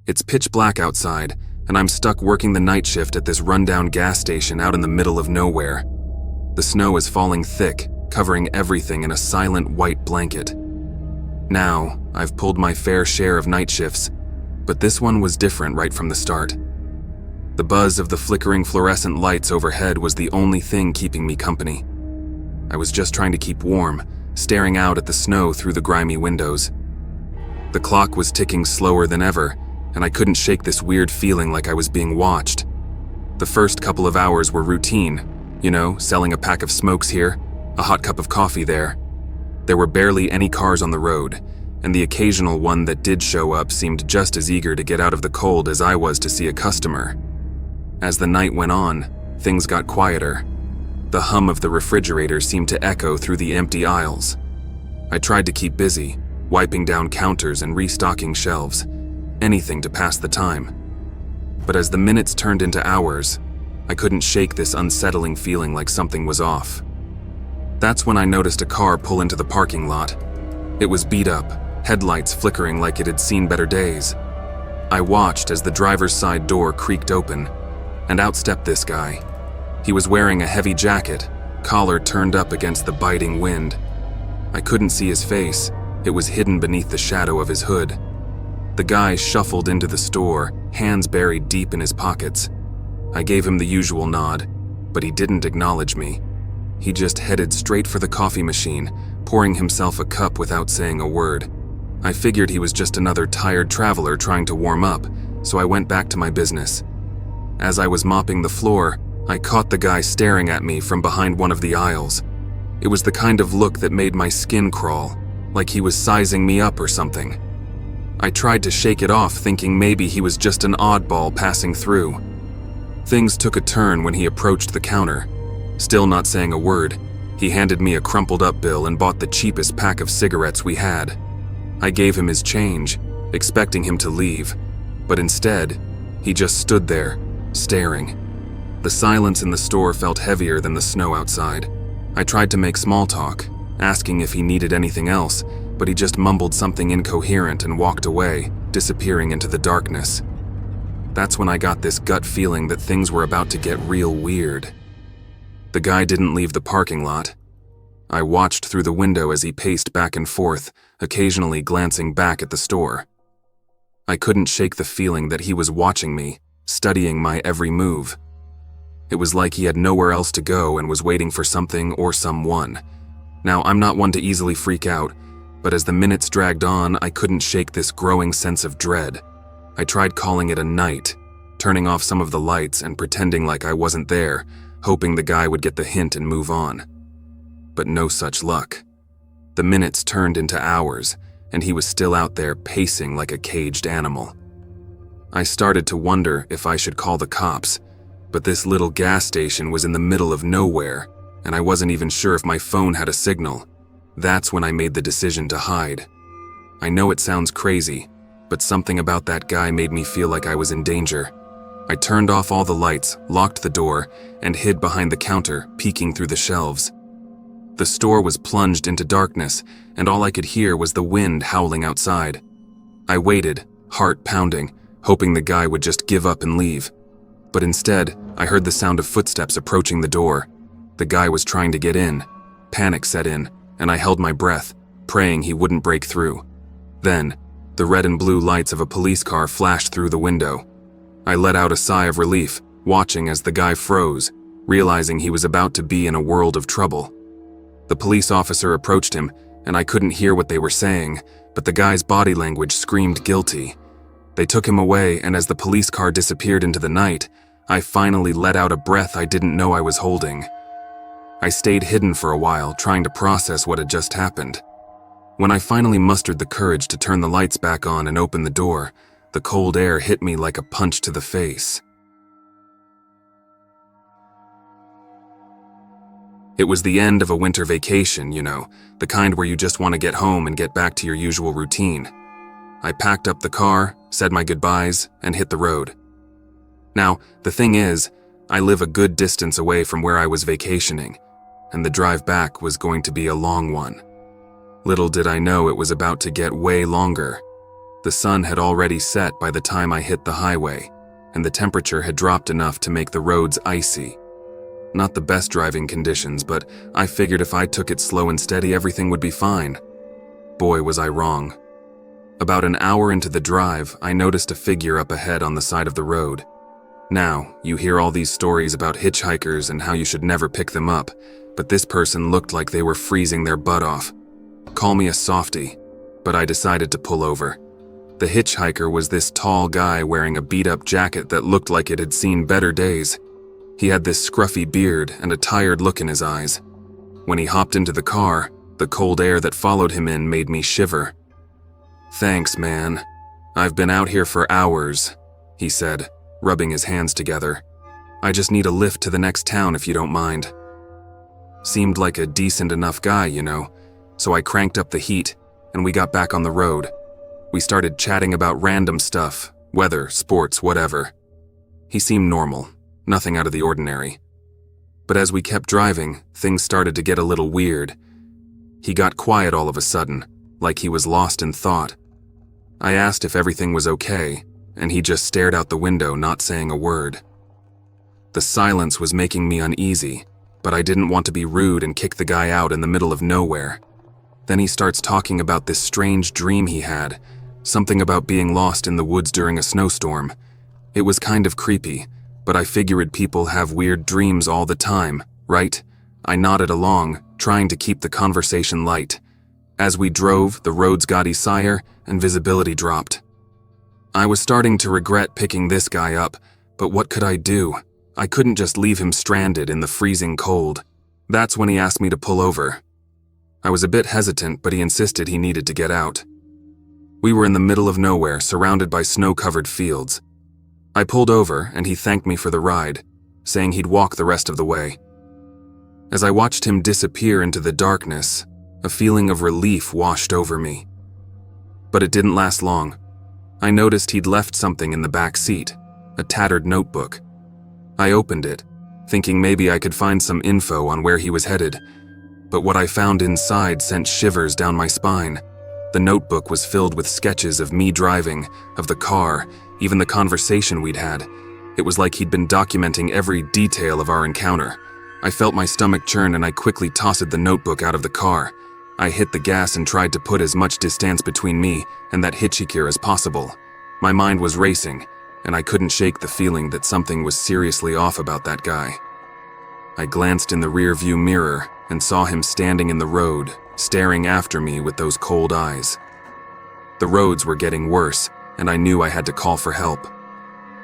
It's pitch black outside, and I'm stuck working the night shift at this rundown gas station out in the middle of nowhere. The snow is falling thick, covering everything in a silent white blanket. Now, I've pulled my fair share of night shifts, but this one was different right from the start. The buzz of the flickering fluorescent lights overhead was the only thing keeping me company. I was just trying to keep warm, staring out at the snow through the grimy windows. The clock was ticking slower than ever, and I couldn't shake this weird feeling like I was being watched. The first couple of hours were routine, selling a pack of smokes here, a hot cup of coffee there. There were barely any cars on the road, and the occasional one that did show up seemed just as eager to get out of the cold as I was to see a customer. As the night went on, things got quieter. The hum of the refrigerator seemed to echo through the empty aisles. I tried to keep busy, wiping down counters and restocking shelves, anything to pass the time. But as the minutes turned into hours, I couldn't shake this unsettling feeling like something was off. That's when I noticed a car pull into the parking lot. It was beat up, headlights flickering like it had seen better days. I watched as the driver's side door creaked open, and out stepped this guy. He was wearing a heavy jacket, collar turned up against the biting wind. I couldn't see his face, it was hidden beneath the shadow of his hood. The guy shuffled into the store, hands buried deep in his pockets. I gave him the usual nod, but he didn't acknowledge me. He just headed straight for the coffee machine, pouring himself a cup without saying a word. I figured he was just another tired traveler trying to warm up, so I went back to my business. As I was mopping the floor, I caught the guy staring at me from behind one of the aisles. It was the kind of look that made my skin crawl, like he was sizing me up or something. I tried to shake it off, thinking maybe he was just an oddball passing through. Things took a turn when he approached the counter. Still not saying a word, he handed me a crumpled-up bill and bought the cheapest pack of cigarettes we had. I gave him his change, expecting him to leave, but instead, he just stood there, staring. The silence in the store felt heavier than the snow outside. I tried to make small talk, asking if he needed anything else, but he just mumbled something incoherent and walked away, disappearing into the darkness. That's when I got this gut feeling that things were about to get real weird. The guy didn't leave the parking lot. I watched through the window as he paced back and forth, occasionally glancing back at the store. I couldn't shake the feeling that he was watching me, studying my every move. It was like he had nowhere else to go and was waiting for something or someone. Now, I'm not one to easily freak out, but as the minutes dragged on, I couldn't shake this growing sense of dread. I tried calling it a night, turning off some of the lights and pretending like I wasn't there, hoping the guy would get the hint and move on. But no such luck. The minutes turned into hours, and he was still out there pacing like a caged animal. I started to wonder if I should call the cops, but this little gas station was in the middle of nowhere, and I wasn't even sure if my phone had a signal. That's when I made the decision to hide. I know it sounds crazy, but something about that guy made me feel like I was in danger. I turned off all the lights, locked the door, and hid behind the counter, peeking through the shelves. The store was plunged into darkness, and all I could hear was the wind howling outside. I waited, heart pounding, hoping the guy would just give up and leave. But instead, I heard the sound of footsteps approaching the door. The guy was trying to get in. Panic set in, and I held my breath, praying he wouldn't break through. Then, the red and blue lights of a police car flashed through the window. I let out a sigh of relief, watching as the guy froze, realizing he was about to be in a world of trouble. The police officer approached him, and I couldn't hear what they were saying, but the guy's body language screamed guilty. They took him away, and as the police car disappeared into the night, I finally let out a breath I didn't know I was holding. I stayed hidden for a while, trying to process what had just happened. When I finally mustered the courage to turn the lights back on and open the door, the cold air hit me like a punch to the face. It was the end of a winter vacation, the kind where you just want to get home and get back to your usual routine. I packed up the car, said my goodbyes, and hit the road. Now, the thing is, I live a good distance away from where I was vacationing, and the drive back was going to be a long one. Little did I know it was about to get way longer. The sun had already set by the time I hit the highway, and the temperature had dropped enough to make the roads icy. Not the best driving conditions, but I figured if I took it slow and steady, everything would be fine. Boy, was I wrong. About an hour into the drive, I noticed a figure up ahead on the side of the road. Now, you hear all these stories about hitchhikers and how you should never pick them up, but this person looked like they were freezing their butt off. Call me a softie, but I decided to pull over. The hitchhiker was this tall guy wearing a beat-up jacket that looked like it had seen better days. He had this scruffy beard and a tired look in his eyes. When he hopped into the car, the cold air that followed him in made me shiver. "Thanks, man. I've been out here for hours," he said, rubbing his hands together. "I just need a lift to the next town if you don't mind." Seemed like a decent enough guy, you know, so I cranked up the heat, and we got back on the road. We started chatting about random stuff, weather, sports, whatever. He seemed normal, nothing out of the ordinary. But as we kept driving, things started to get a little weird. He got quiet all of a sudden, like he was lost in thought. I asked if everything was okay, and he just stared out the window, not saying a word. The silence was making me uneasy, but I didn't want to be rude and kick the guy out in the middle of nowhere. Then he starts talking about this strange dream he had, something about being lost in the woods during a snowstorm. It was kind of creepy, but I figured people have weird dreams all the time, right? I nodded along, trying to keep the conversation light. As we drove, the roads got easier and visibility dropped. I was starting to regret picking this guy up, but what could I do? I couldn't just leave him stranded in the freezing cold. That's when he asked me to pull over. I was a bit hesitant, but he insisted he needed to get out. We were in the middle of nowhere, surrounded by snow-covered fields. I pulled over, and he thanked me for the ride, saying he'd walk the rest of the way. As I watched him disappear into the darkness, a feeling of relief washed over me. But it didn't last long. I noticed he'd left something in the back seat, a tattered notebook. I opened it, thinking maybe I could find some info on where he was headed, but what I found inside sent shivers down my spine. The notebook was filled with sketches of me driving, of the car, even the conversation we'd had. It was like he'd been documenting every detail of our encounter. I felt my stomach churn and I quickly tossed the notebook out of the car. I hit the gas and tried to put as much distance between me and that hitchhiker as possible. My mind was racing, and I couldn't shake the feeling that something was seriously off about that guy. I glanced in the rear-view mirror and saw him standing in the road, staring after me with those cold eyes. The roads were getting worse, and I knew I had to call for help.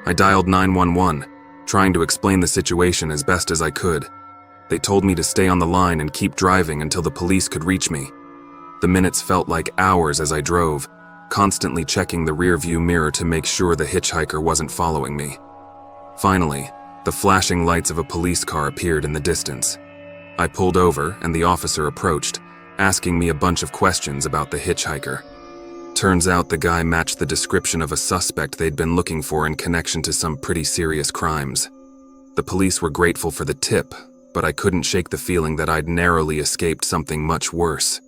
I dialed 911, trying to explain the situation as best as I could. They told me to stay on the line and keep driving until the police could reach me. The minutes felt like hours as I drove, constantly checking the rear-view mirror to make sure the hitchhiker wasn't following me. Finally, the flashing lights of a police car appeared in the distance. I pulled over and the officer approached, asking me a bunch of questions about the hitchhiker. Turns out the guy matched the description of a suspect they'd been looking for in connection to some pretty serious crimes. The police were grateful for the tip, but I couldn't shake the feeling that I'd narrowly escaped something much worse.